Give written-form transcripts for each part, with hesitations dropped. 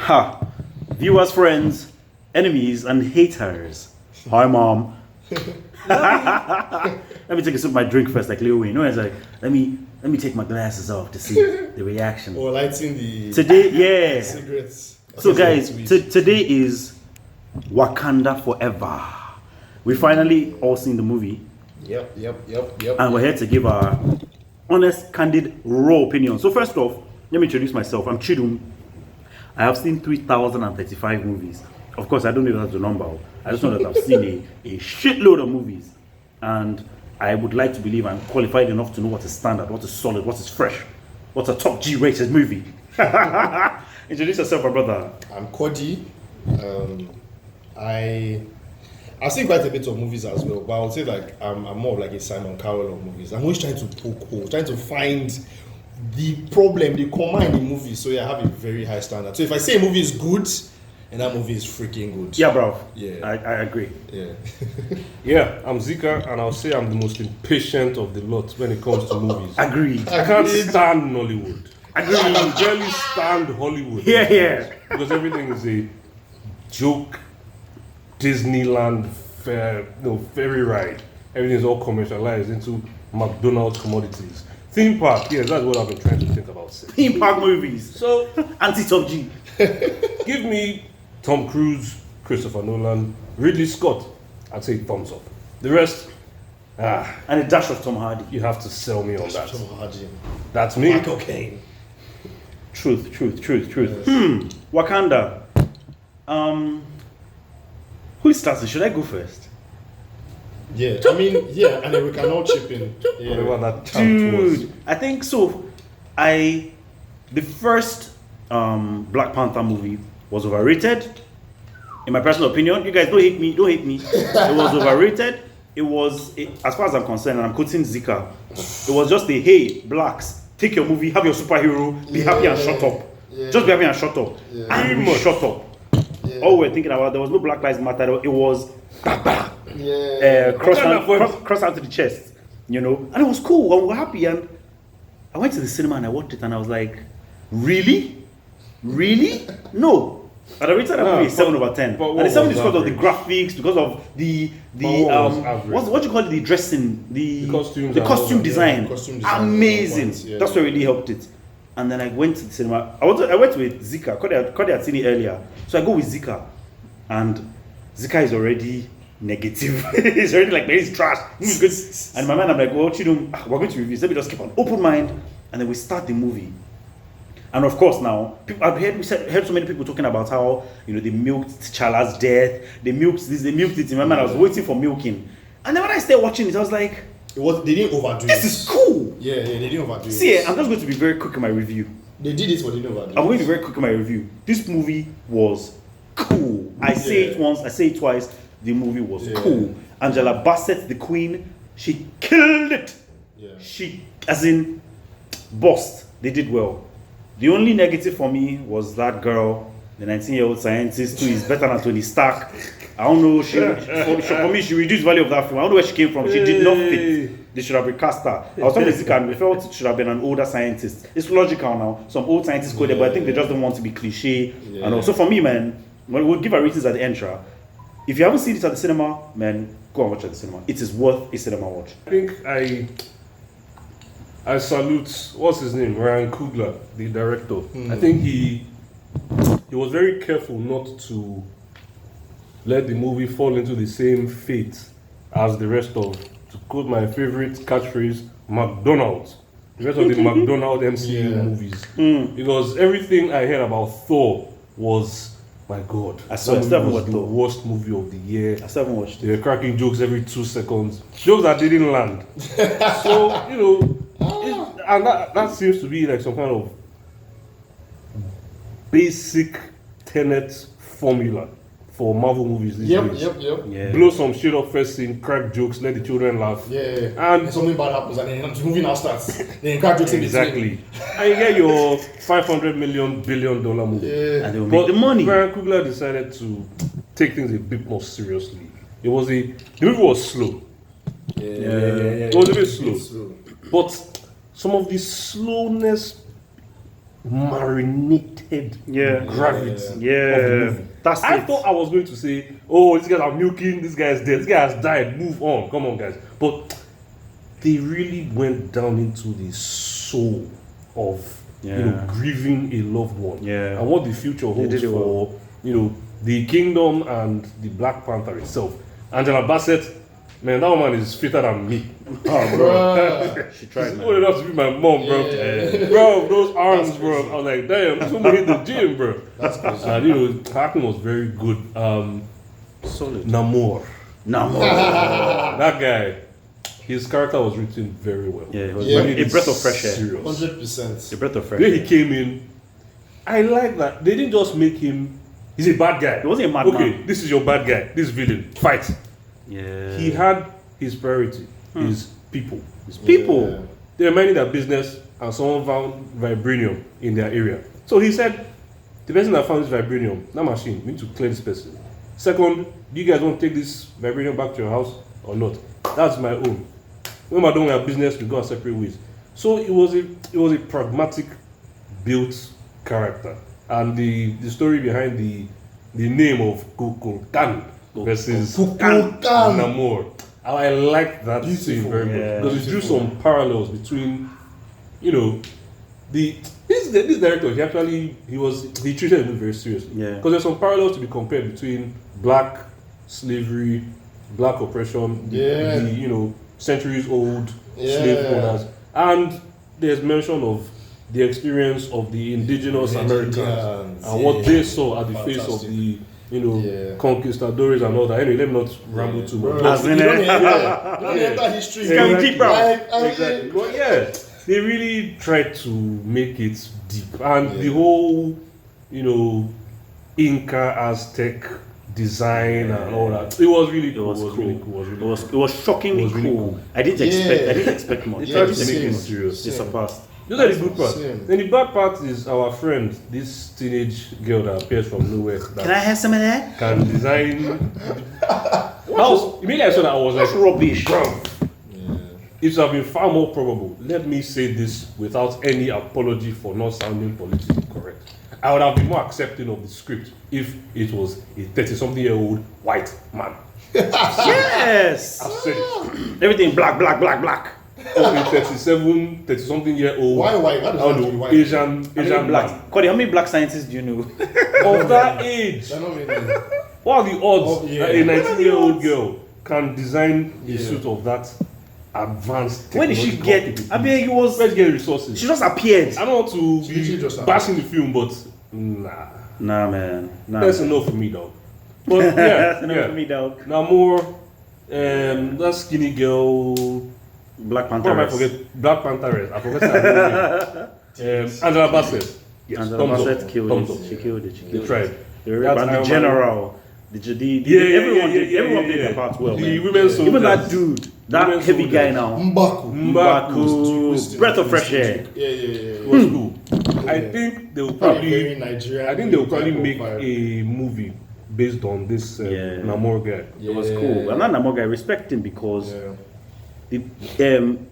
Ha! Viewers, friends, enemies, and haters. Hi, mom. Let me take a sip of my drink first, like Leo Wayne. No, it's like let me take my glasses off to see the reaction. Or lighting the Today, yeah. cigarettes. So, guys, today is Wakanda Forever. We finally all seen the movie. Yep. And we're here to give our honest, candid, raw opinion. So first off, let me introduce myself. I'm Chidum. I have seen 3,035 movies. Of course, I don't know that's the number. I just know that I've seen a shitload of movies. And I would like to believe I'm qualified enough to know what is standard, what is solid, what is fresh, what's a top G rated movie. Introduce yourself, my brother. I'm Cody. I've seen quite a bit of movies as well, but I would say like I'm more of like a Simon Cowell of movies. I'm always trying to poke holes, trying to find the problem, the comma in the movie. So yeah, I have a very high standard. So if I say a movie is good, and that movie is freaking good. Yeah, bro. Yeah. I agree. Yeah. Yeah, I'm Zika, and I'll say I'm the most impatient of the lot when it comes to movies. Agreed. I can't stand Nollywood. Agreed. I can barely stand Hollywood. Yeah. Because everything is a joke, Disneyland ferry ride. Everything is all commercialized into McDonald's commodities. Theme park, yes, that's what I've been trying to think about. Theme park movies. So, Anti-Top G. give me Tom Cruise, Christopher Nolan, Ridley Scott. I'd say thumbs up. The rest, And a dash of Tom Hardy. you have to sell me on that. Tom Hardy. That's me. Michael Caine. Truth. Yes. Wakanda. Who is starting? Should I go first? Yeah, I mean, yeah, and then we can all chip in. Whatever Yeah. that chant was. Dude, I think so. The first Black Panther movie was overrated. In my personal opinion, you guys don't hate me. It was overrated. As far as I'm concerned, and I'm quoting Zika, it was just a hey, blacks, take your movie, have your superhero, be happy and shut up. Yeah. Just be happy and shut up. Yeah. And we shut up. Yeah. All we're thinking about, there was no Black Lives Matter. It was Yeah. cross out to the chest, you know, and it was cool and we were happy. And I went to the cinema and I watched it and I was like, really? No. But I rated that movie 7/10. but And what the 7 was is because of the average? graphics, because of the But what was average? what do you call it, the dressing, the costumes the and costume all that, design. yeah, costume design Amazing. was, yeah. That's what really helped it. And then I went to the cinema. I went with Zika. Cody had seen it earlier. So I go with Zika. And Zika is already negative. He's already like, man, it's trash. It's good. And in my mind, I'm like, well, Chidum, we're going to review. Let me just keep an open mind. And then we start the movie. And of course, now, I've heard so many people talking about how, you know, they milked T'Challa's death. They milked this, they milked it. In my mind, I was waiting for milking. And then when I started watching it, I was like, They didn't overdo this it. is cool. Yeah, they didn't overdo See, it. I'm just going to be very quick in my review. They did it, but they didn't overdo it. I'm going to be very quick in my review. This movie was cool. I say it once, I say it twice. The movie was cool. Angela Bassett, the queen, she killed it. Yeah. She, as in, bossed. They did well. The only negative for me was that girl, the 19-year-old scientist who is better than Tony Stark. I don't know. For me, she reduced value of that film. I don't know where she came from. She did not fit. They should have recast her. I was talking to Zika and we felt it should have been an older scientist. It's logical now. Some old scientists go there, but I think they just don't want to be cliche. Yeah. And also for me, man, we'll give our ratings at the end. If you haven't seen it at the cinema, man, go and watch it at the cinema. It is worth a cinema watch. I think I salute, what's his name, Ryan Coogler, the director. I think he was very careful not to let the movie fall into the same fate as the rest of, to quote my favorite catchphrase, McDonald's. The rest of the McDonald MCU movies. Because everything I heard about Thor was, my God, I still that haven't movie was watched the Thor. worst movie of the year. I still haven't watched it. They were cracking jokes every 2 seconds. Jokes that didn't land. So, you know, and that seems to be like some kind of basic tenet formula for Marvel movies these days. Yep. Yeah. Blow some shit up first scene, crack jokes, let the children laugh. Yeah. And something bad happens and then the movie now starts. Then crack jokes in between. exactly. And you get your $500 billion movie. Yeah. And they will make But the money. Ryan Coogler decided to take things a bit more seriously. The movie was slow. Yeah. It was a bit slow. It's slow. But some of the slowness marinated gravity of the movie. That's I it. thought I was going to say, oh, these guys are milking, this guy's dead, this guy has died, move on, come on, guys. But they really went down into the soul of grieving a loved one, and what the future holds for the kingdom and the Black Panther itself. Angela Bassett, man, that woman is fitter than me. Oh, bro. She tried. She's old enough to be my mom, bro. Bro, those arms, bro. I was like, damn, this woman hit the gym, bro. That's crazy. And her acting was very good. Solid. Namor. That guy, his character was written very well. Yeah, it was a breath of fresh air. Serious. 100%. A breath of fresh When air. he came in, I like that. They didn't just make him, he's a bad guy. He wasn't a madman. Okay, this is your bad guy. This villain. Fight. Yeah. He had his priority, his people. His people. Yeah. They were minding their business and someone found vibranium in their area. So he said, the person that found this vibranium, that machine, we need to clear this person. Second, do you guys want to take this vibranium back to your house or not? That's my own. When we're done with our business, we go our separate ways. So it was a pragmatic built character. And the story behind the name of Kukulkan versus Kukulkan. Namor. I like that scene Beautiful. very much Yeah. because it drew some parallels between, this director. He treated it very seriously. Yeah. Because there's some parallels to be compared between black slavery, black oppression, Yeah. the centuries old Yeah. slave owners, and there's mention of the experience of the indigenous Americans and what they saw at the face of Fantastic. the Yeah. conquistadores and all that. Anyway, let me not ramble too much. Bro, As you in, don't enter history. It's coming deep, bro. Exactly. But yeah, they really tried to make it deep, and the whole, Inca Aztec design and all that. It was really cool. It was really cool. cool. It was really It was shockingly It was really cool. cool. I didn't expect much. They Yeah, tried to make same. it serious. They surpassed. Those are the good parts. Same. Then the bad part is our friend, this teenage girl that appears from nowhere. Can I have some of that? Can design. Immediately I saw that I was like, Rubbish. bro. It would have been far more probable. Let me say this without any apology for not sounding politically correct. I would have been more accepting of the script if it was a 30-something-year-old white man. Yes. I've said it. Everything black. Or a 30-something-year-old. Why? Why does I that don't have to be know, white? Asian man. Black. Cody, how many black scientists do you know? Of that age. They're not really. What are the odds Oh, yeah. that a 19-year-old girl can design a suit of that advanced Where did she technological get? capability? I mean, it was. Where did she get resources? She just appeared. I don't want to She literally just be bashing the film, but Nah, man. Nah. that's enough for me, dog. But yeah, That's enough yeah. for me, dog. Now more, that skinny girl. Black What Panther. am I forget? Black Panther. I forgot her name. Angela Bassett. Yes, Angela thumbs up. Bassett killed Thumbs it. up. She killed it. They tried. And Iron the Man. general. Everyone did their part well. The man. women soldiers. Even that dude, that Women heavy guy soldiers. now. Mbaku. Breath of fresh air. Yeah. It was cool. I think they will Very probably. Nigerian. I think they will probably type of make vibe. a movie based on this Yeah. Namor guy. It was cool. And that Namor guy, respect him because the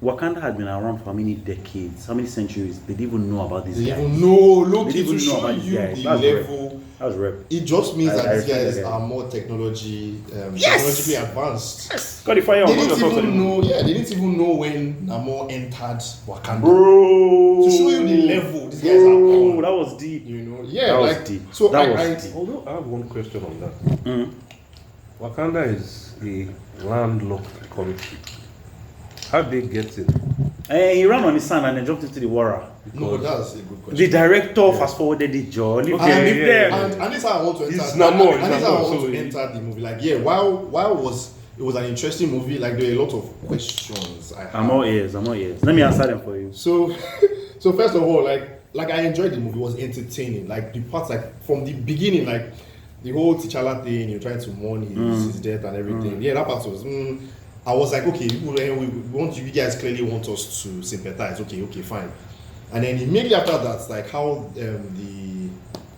Wakanda had been around for how many decades, how many centuries? They didn't even know about this They guy. even know, look, They it didn't to even know show about these you guys. the That's level. That was rep. It just means I that these respect guys that guy. are more technologically Yes! advanced. Got the fire They on. didn't even know. Yeah, they didn't even know when Namor entered Wakanda. Bro. To show you the level these guys are Bro, on. that was deep. You know, yeah, That was like deep. so. That I was deep. Although I have one question on that. Wakanda is a landlocked country. How did they get it? He ran on his sand and then jumped into the water. No, that's a good question. The director fast forwarded it, Joe. Leave Okay, them, leave yeah, them. yeah. And this is how I want to enter. It's Namor, And this is how I Namor, want so to enter the movie. Like, yeah, while it was an interesting movie. Like, there are a lot of questions I have. I'm all ears. Let me answer them for you. So, so first of all, like I enjoyed the movie. It was entertaining. Like the parts, like from the beginning, like the whole T'Challa thing. You're trying to mourn his death and everything. Yeah, that part was. I was like, okay, we want you guys clearly want us to sympathize. Okay, fine. And then immediately after that, like how the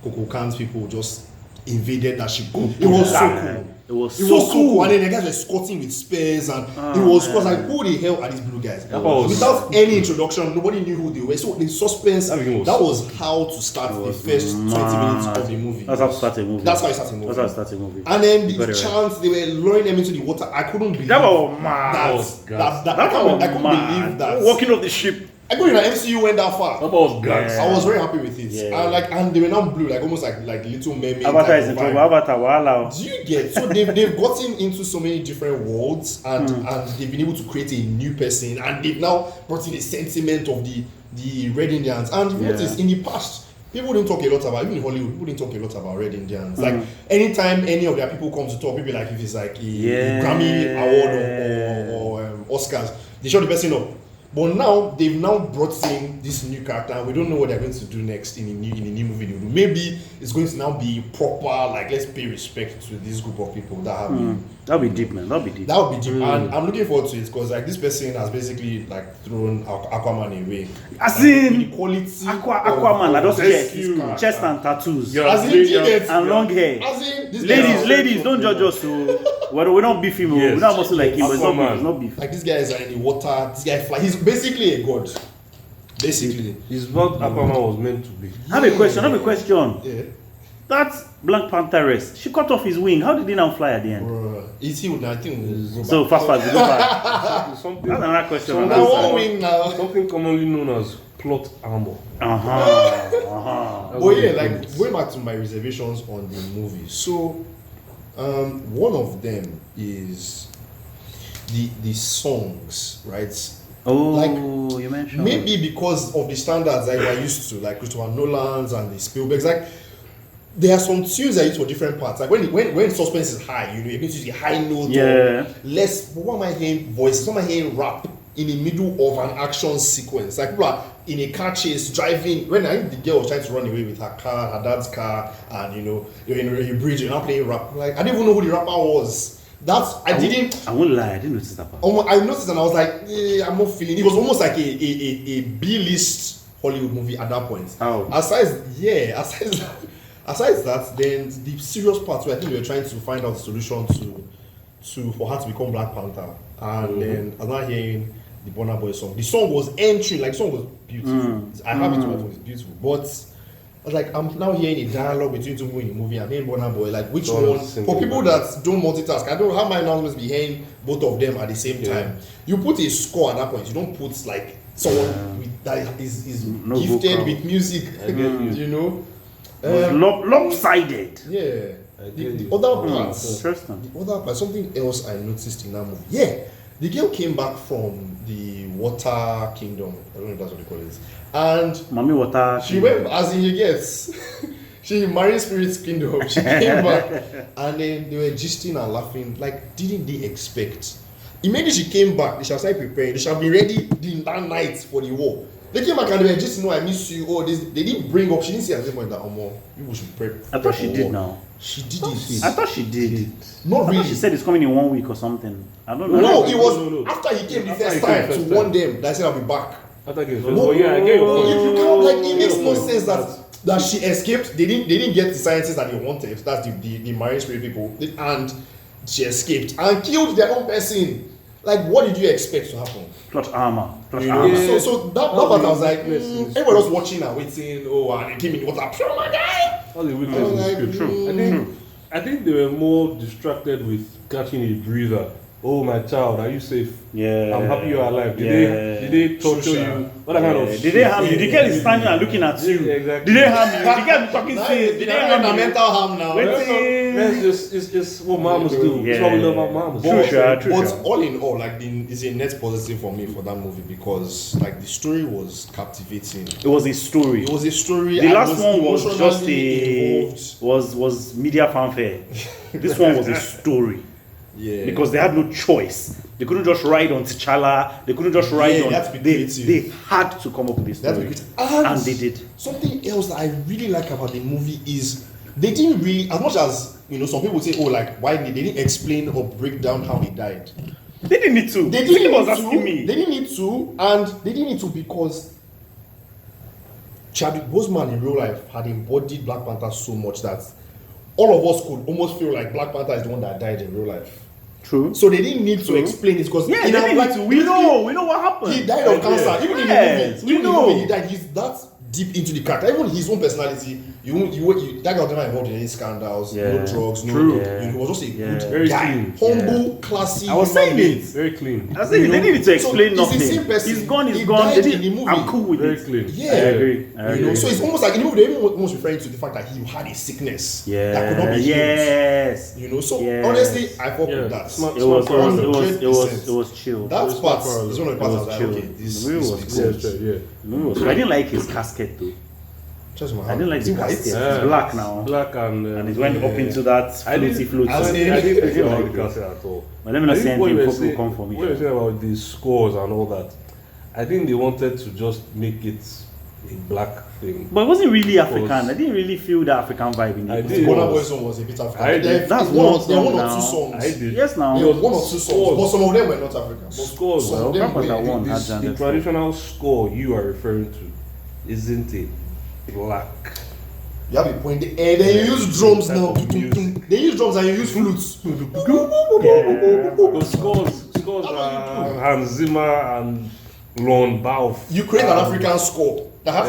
Kukulkan's people just invaded that ship. It was so cool. It was It so was so cool. cool, and then the guys were squatting with spears, and it was like, who the hell are these blue guys? was- Without any introduction, nobody knew who they were. So the suspense, That that was- was how to start the first 20 minutes of the movie. That's how to start a movie. That's how you start a movie. That's how to start a movie. And then Very the right. chants, they were lowering them into the water. I couldn't believe That was mad. that. God. I couldn't believe that. Walking off the ship. I couldn't believe that MCU went that far. That was gas. Yeah. I was very happy with it. Yeah. And they were now blue, like almost like Little Mermaid. Avatar type is in of trouble. vibe. Avatar, wow. Do you get? So they've gotten into so many different worlds, and they've been able to create a new person, and they've now brought in the sentiment of the Red Indians. And if you notice, in the past, people didn't talk a lot about, even in Hollywood, people didn't talk a lot about Red Indians. Like anytime any of their people come to talk, maybe like if it's like a Grammy award or Oscars, they show the person up. But now they've now brought in this new character, and we don't know what they're going to do next in the new movie. They do. Maybe it's going to now be proper, like let's pay respect to this group of people that have been. That'll be deep, man. That'll be deep. That would be deep, and I'm looking forward to it because like this person has basically like thrown Aquaman away. As Like, in, with the quality Aquaman, I just rescue. check. Chest and tattoos. Yeah. As in, you get- And long hair. As in, this guy is- Ladies, don't judge us. So we're not beefing. Yes. We're not muscle like him, but Aquaman. it's not beef. Like this guy is in the water. This guy fly. He's basically a god. Basically. It's what Aquaman was meant to be. I have a question. Yeah. That Black Pantheress, she cut off his wing. How did he now fly at the end? Bruh. Is he? I think we'll go So back. fast, we go back. Something, That's another question. So on Now that one side. wing now. something commonly known as plot armor. Uh-huh. But yeah, like going back to my reservations on the movie. So, one of them is the songs, right? Oh, Like, you mentioned. Maybe because of the standards that we're used to, like Christopher Nolan's and the Spielberg's, like there are some tunes that use for different parts. Like when suspense is high, you're going to use a high note Yeah. or less. But what am I hearing? Voices. What am I hearing? Rap in the middle of an action sequence. Like people are in a car chase driving. When I think the girl was trying to run away with her car, her dad's car, and you're in a bridge, you're not playing rap. Like I didn't even know who the rapper was. I won't lie, I didn't notice that part. I noticed and I was like, I'm not feeling. It was almost like a B-list Hollywood movie at that point. Oh. Aside that, then the serious part where I think they were trying to find out the solution for her to become Black Panther, and then I'm not hearing the Burna Boy song. The song was entering, like the song was beautiful. I have it on my phone, it's beautiful, but. I was like, I'm now hearing a dialogue between two people in the movie. I'm hearing Burna Boy. Like, which Don't one? sing For it, people man. that don't multitask, I don't know how am I now supposed to be hearing both of them at the same time. You put a score at that point. You don't put like someone that is No gifted vocal. with music. I get you. You know. It was lopsided. Yeah. I The get you. other parts. Interesting. The other part. Something else I noticed in that movie. Yeah. The girl came back from the water kingdom. I don't know if that's what they call it. And Mommy water. she went as in you guess. She married Spirit's Kingdom. She came back and then they were gisting and laughing. Like, didn't they expect? Immediately she came back, they shall start preparing. They shall be ready that night for the war. They came back and they were just, I miss you. Oh, this. They didn't bring up. She didn't say at this point that people should prep. I thought she did now. She did it. I thought she did. Not I really. thought she said it's coming in 1 week or something. I don't know. No, it was No. after he came the After first he came time the first to warn time. them that I said I'll be back. Oh yeah, I get your You point. can't, like, it makes no sense that she escaped. They didn't get the scientists that they wanted. That's the marine spirit people, and she escaped and killed their own person. Like, what did you expect to happen? Clutch armor. Clutch You know? armor. Yeah. So that part I was like, everyone was watching and waiting. Oh, and they came in the water. Oh my god! All the I was weakness like, is true. I think they were more distracted with catching a breather. Oh my child, are you safe? Yeah. I'm happy you're alive. Yeah. Did they torture Social. you? What kind of Did they harm you? The girl is standing and looking at you. Yeah, exactly. Did they harm you? The girl be talking serious. Did they harm you? mental harm now. It's just what mamas do. It's what we love about mamas. But all in all, like, it's a net positive for me for that movie because, like, the story was captivating. It was a story. It was a story. The I last one was just emotionally involved. was media fanfare. This one was a story Yeah. because they had no choice. They couldn't just ride on T'Challa. They couldn't just ride Yeah, on. they had to be They creative. had to come up with this That's story, because and they did. Something else that I really like about the movie is they didn't really, as much as some people say, oh, like, why they didn't explain or break down how he died. They didn't need to. They Ziki didn't was need asking to. me. They didn't need to, and they didn't need to because Chadwick Boseman in real life had embodied Black Panther so much that all of us could almost feel like Black Panther is the one that died in real life. True. So they didn't need to True. explain it because Yeah, they didn't need to. We know what happened. he died of cancer. Even in the Yes, movie, we even in the know. movie, he died. He's that deep into the character. Even his own personality. That guy was never involved in any scandals, Yeah. no drugs, no. True. He was just a good Very guy, clean. humble, classy. I was human saying being. it. Very clean. I was saying they needed to explain So it's the nothing. same person. He's gone. He He's gone. died They in the didn't- movie. I'm cool with Very it. clean. Yeah, I agree. So it's almost like in the movie they were almost referring to the fact that he had a sickness that could not be healed. Yes. So Yes. honestly, I fuck Yeah. with that. Smart- It was. It was. It was. It was. 100%. It was chill. That was part smart is one of the It parts I was was like, chill. okay, this The movie makes was sense. cool. Yeah. The movie was cool. I didn't like his casket though. Just my I hand. didn't like Is the it white? casket. Yeah. It's black now. Black and And it went up into that I didn't- floaty. I was saying- I didn't think I about like the it. castle at all. But let me not I say think what anything you were before people saying- come for me. What you were saying about the scores and all that, I think they wanted to just make it a black thing. But it wasn't really African. Because- I didn't really feel the African vibe in I it. did. Burna Boy song was a bit African. I did. There- That's one one or- there were song one or two now. songs. I did. Yes, now. There was one or two songs, Scores. but some of them were not African. But Scores, some of well, them Papa were. that one. This, had the that traditional score you are referring to isn't it black? You have a point. And then you use drums now. Type of music. They use drums and you use flutes. Those scores are Hans Zimmer and Lon Bauf. You create an African score that has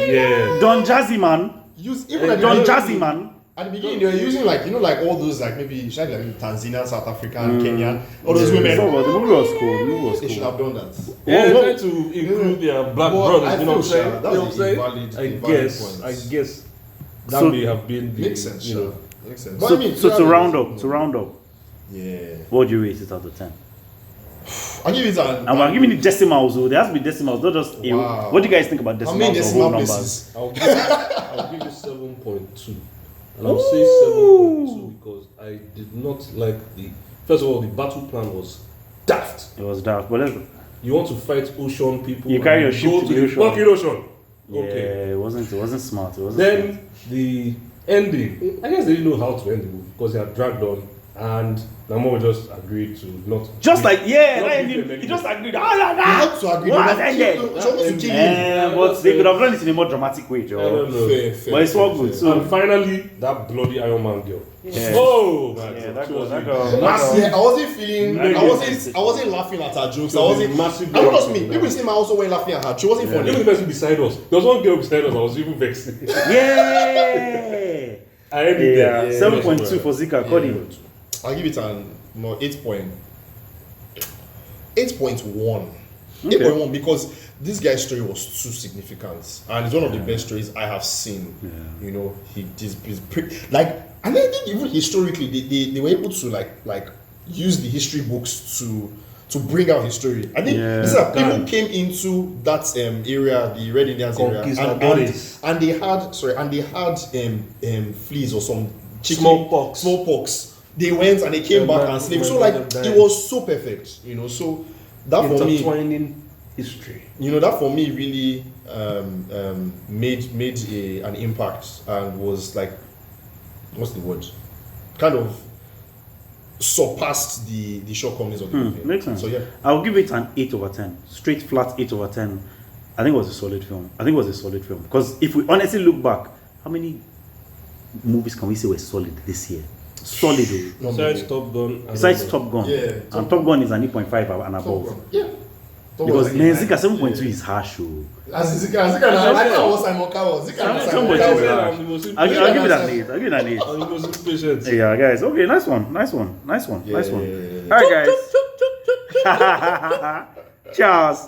Yeah. Don Jazzy Man. use even at the Don beginning- Jazzy Man. At the beginning, you're using like like all those like maybe should I like Tanzania, South African, Kenyan, all those women. So, the movie was cool. The movie was They should cool. have done that. Yeah, they What- try to include their black Well, brothers, I you know what I'm feel, saying? sure, You that's know what I'm saying? a valid point. I guess that So- may have been the, Makes sense, you know. sure. Makes sense. But So, I mean, so yeah, to I mean, round up, Yeah. what do you rate it out of 10? I give it an. And we're giving it decimals, so there has to be decimals, not just a. Wow. What do you guys think about How decimals many or decimal whole numbers? places? I'll give you 7.2. And I'll say 7.2 because I did not like first of all, the battle plan was daft. It was dark, but let's, You want to fight ocean people. You carry and your ship go to the ocean. fucking ocean. yeah, Okay. it wasn't smart. It wasn't Then the ending, I guess they didn't know how to end the movie because they had dragged on and Namo just agreed to not. just like not that give them he anything. just agreed. You have to agree. What They has have ended? killed him. Someone to kill him. But they could have done it in a more dramatic way, I Joe. don't know. Fair, But it's all good. So And finally, that bloody Iron Man girl. Yeah. Oh, man. Yeah, that She girl- was that a girl- that massive- girl- Yeah, I wasn't feeling. I wasn't laughing at her jokes. I wasn't. massive. And not just me. People see me also weren't laughing at her. She wasn't Even funny. the person beside us. There was one girl beside us. I was even vexed. yeah. I ended Yeah, there. 7.2 for Zika. Cody. I'll give it an 8.1. 8.1 because this guy's story was too significant and it's one of the best stories I have seen. You know, he's like, and I think even historically they were able to like use the history books to bring out his story. I think these are people came into that area, the Red Indians area, Conquistadores. and they had fleas or some smallpox. They went and they came back and slaved. So like it was so perfect, you know. So that for me, intertwining history. you know, that for me really made an impact and was like, what's the word? Kind of surpassed the shortcomings of the movie. Makes sense. So yeah, I'll give it an 8 over 10. Straight flat 8 over 10. I think it was a solid film. Because if we honestly look back, how many movies can we say were solid this year? Solid. Oh. Besides Top Gun. Besides Top Gun. Yeah, And Top Gun is an 8.5 and above. yeah. Because man, Zika 7.2 is harsh. Oh. As Zika, I was Simon Cowell. Zika was Simon Somebody Cowell. will. I'll give it an 8. He was impatient. Yeah, guys. Okay, nice one. Yeah. Alright, guys. Cheers.